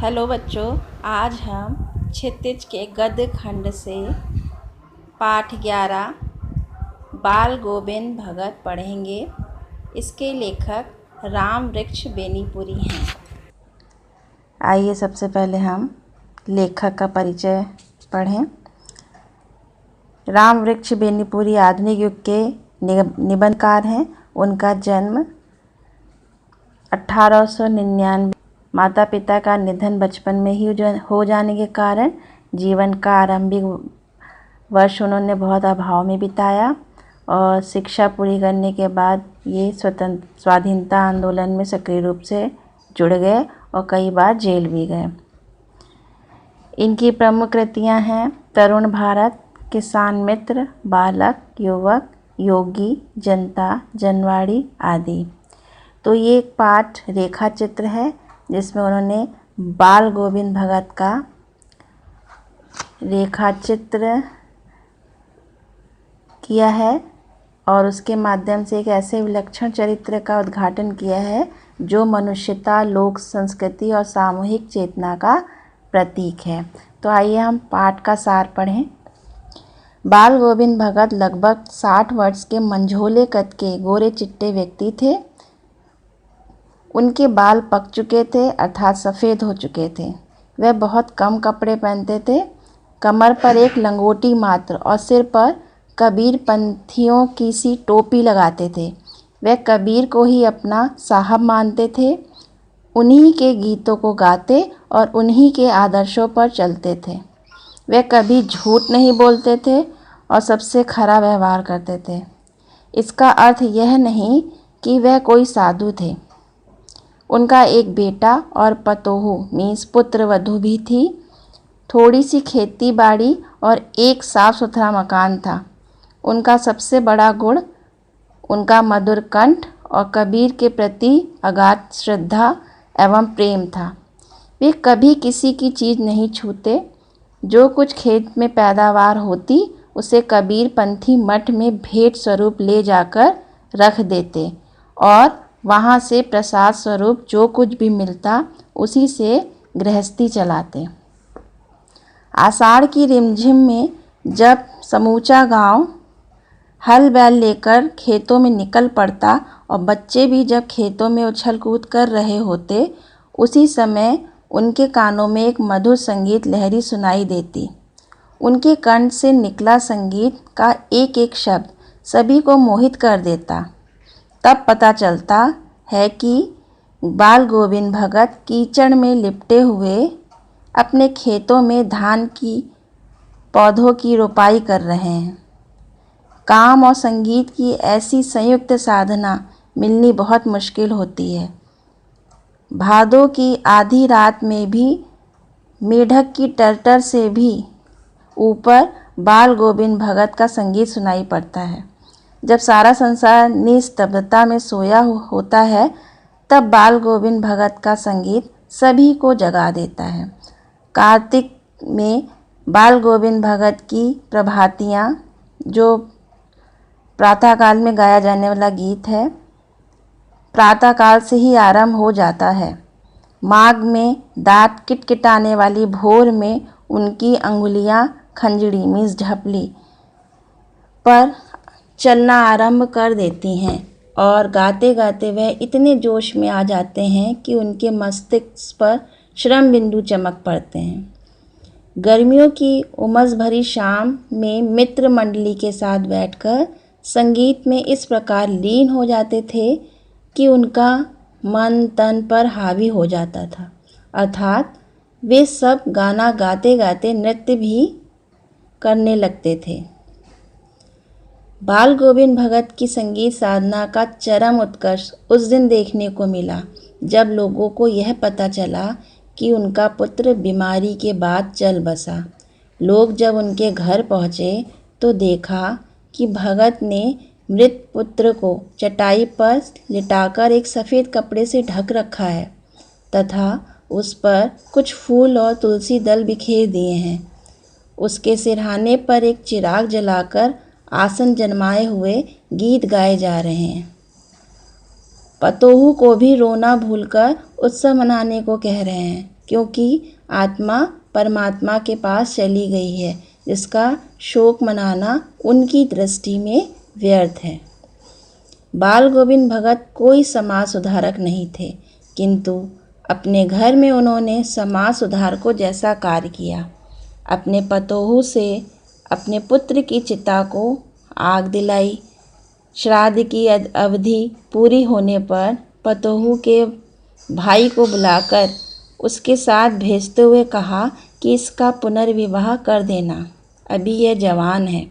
Hello बच्चों, आज हम क्षितिज के गद्य खंड से पाठ 11 बाल गोविंद भगत पढ़ेंगे। इसके लेखक राम वृक्ष बेनीपुरी हैं। आइए सबसे पहले हम लेखक का परिचय पढ़ें। राम वृक्ष बेनीपुरी आधुनिक युग के निबंधकार हैं। उनका जन्म 1899, माता पिता का निधन बचपन में ही हो जाने के कारण जीवन का आरंभिक वर्ष उन्होंने बहुत अभाव में बिताया और शिक्षा पूरी करने के बाद ये स्वाधीनता आंदोलन में सक्रिय रूप से जुड़ गए और कई बार जेल भी गए। इनकी प्रमुख कृतियां हैं तरुण भारत, किसान मित्र, बालक, युवक, योगी, जनता, जनवाड़ी आदि। तो ये एक पाठ रेखा चित्र है जिसमें उन्होंने बाल गोविंद भगत का रेखा चित्र किया है और उसके माध्यम से एक ऐसे विलक्षण चरित्र का उद्घाटन किया है जो मनुष्यता, लोक संस्कृति और सामूहिक चेतना का प्रतीक है। तो आइए हम पाठ का सार पढ़ें। बाल गोविंद भगत लगभग 60 वर्ष के मंझोले कद के गोरे चिट्टे व्यक्ति थे। उनके बाल पक चुके थे अर्थात सफ़ेद हो चुके थे। वह बहुत कम कपड़े पहनते थे। कमर पर एक लंगोटी मात्र और सिर पर कबीर पंथियों की सी टोपी लगाते थे। वह कबीर को ही अपना साहब मानते थे। उन्हीं के गीतों को गाते और उन्हीं के आदर्शों पर चलते थे। वह कभी झूठ नहीं बोलते थे और सबसे खरा व्यवहार करते थे। इसका अर्थ यह नहीं कि वह कोई साधु थे। उनका एक बेटा और पतोहू मीन्स पुत्र वधू भी थी। थोड़ी सी खेती बाड़ी और एक साफ सुथरा मकान था। उनका सबसे बड़ा गुण उनका मधुर कंठ और कबीर के प्रति अगाध श्रद्धा एवं प्रेम था। वे कभी किसी की चीज़ नहीं छूते। जो कुछ खेत में पैदावार होती उसे कबीर पंथी मठ में भेंट स्वरूप ले जाकर रख देते और वहाँ से प्रसाद स्वरूप जो कुछ भी मिलता उसी से गृहस्थी चलाते। आषाढ़ की रिमझिम में जब समूचा गांव हल बैल लेकर खेतों में निकल पड़ता और बच्चे भी जब खेतों में उछल कूद कर रहे होते, उसी समय उनके कानों में एक मधुर संगीत लहरी सुनाई देती। उनके कंठ से निकला संगीत का एक एक शब्द सभी को मोहित कर देता। तब पता चलता है कि बाल गोविंद भगत कीचड़ में लिपटे हुए अपने खेतों में धान की पौधों की रोपाई कर रहे हैं। काम और संगीत की ऐसी संयुक्त साधना मिलनी बहुत मुश्किल होती है। भादों की आधी रात में भी मेढक की टरटर से भी ऊपर बाल गोविंद भगत का संगीत सुनाई पड़ता है। जब सारा संसार निस्तब्धता में सोया होता है तब बाल गोविंद भगत का संगीत सभी को जगा देता है। कार्तिक में बाल गोविंद भगत की प्रभातियाँ, जो प्रातःकाल में गाया जाने वाला गीत है, प्रातःकाल से ही आरंभ हो जाता है। माघ में दांत किटकिटाने वाली भोर में उनकी अंगुलियां खंजड़ी मीन्स ढपली पर चलना आरंभ कर देती हैं और गाते गाते वह इतने जोश में आ जाते हैं कि उनके मस्तिष्क पर श्रम बिंदु चमक पड़ते हैं। गर्मियों की उमस भरी शाम में मित्र मंडली के साथ बैठकर संगीत में इस प्रकार लीन हो जाते थे कि उनका मन तन पर हावी हो जाता था, अर्थात वे सब गाना गाते गाते नृत्य भी करने लगते थे। बाल गोविंद भगत की संगीत साधना का चरम उत्कर्ष उस दिन देखने को मिला जब लोगों को यह पता चला कि उनका पुत्र बीमारी के बाद चल बसा। लोग जब उनके घर पहुँचे तो देखा कि भगत ने मृत पुत्र को चटाई पर लिटाकर एक सफ़ेद कपड़े से ढक रखा है तथा उस पर कुछ फूल और तुलसी दल बिखेर दिए हैं। उसके सिरहाने पर एक चिराग जलाकर आसन जन्माए हुए गीत गाए जा रहे हैं। पतोहू को भी रोना भूलकर उत्सव मनाने को कह रहे हैं। क्योंकि आत्मा परमात्मा के पास चली गई है, जिसका शोक मनाना उनकी दृष्टि में व्यर्थ है। बाल गोविंद भगत कोई समाज सुधारक नहीं थे, किंतु अपने घर में उन्होंने समाज सुधारकों जैसा कार्य किया। अपने पतोहू से अपने पुत्र की चिता को आग दिलाई। श्राद्ध की अवधि पूरी होने पर पतोहू के भाई को बुलाकर उसके साथ भेजते हुए कहा कि इसका पुनर्विवाह कर देना, अभी यह जवान है।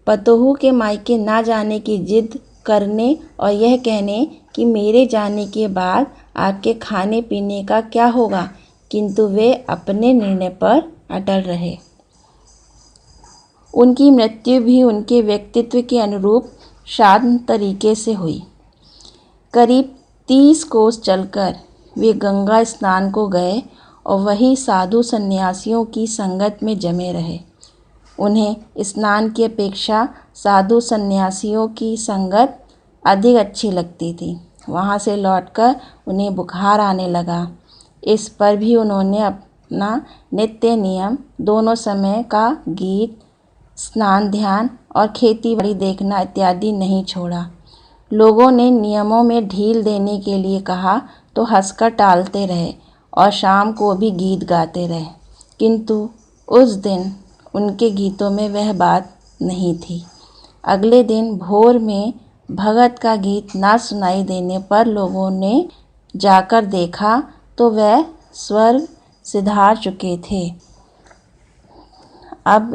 पतोहू के मायके ना जाने की जिद करने और यह कहने कि मेरे जाने के बाद आपके खाने पीने का क्या होगा, किंतु वे अपने निर्णय पर अटल रहे। उनकी मृत्यु भी उनके व्यक्तित्व के अनुरूप शांत तरीके से हुई। करीब 30 कोस चलकर वे गंगा स्नान को गए और वही साधु सन्यासियों की संगत में जमे रहे। उन्हें स्नान की अपेक्षा साधु सन्यासियों की संगत अधिक अच्छी लगती थी। वहाँ से लौटकर उन्हें बुखार आने लगा। इस पर भी उन्होंने अपना नित्य नियम, दोनों समय का गीत, स्नान, ध्यान और खेती बाड़ी देखना इत्यादि नहीं छोड़ा। लोगों ने नियमों में ढील देने के लिए कहा तो हंसकर टालते रहे और शाम को भी गीत गाते रहे, किंतु उस दिन उनके गीतों में वह बात नहीं थी। अगले दिन भोर में भगत का गीत ना सुनाई देने पर लोगों ने जाकर देखा तो वह स्वर्ग सिधार चुके थे। अब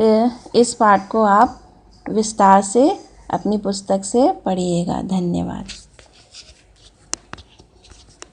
इस पाठ को आप विस्तार से अपनी पुस्तक से पढ़िएगा। धन्यवाद।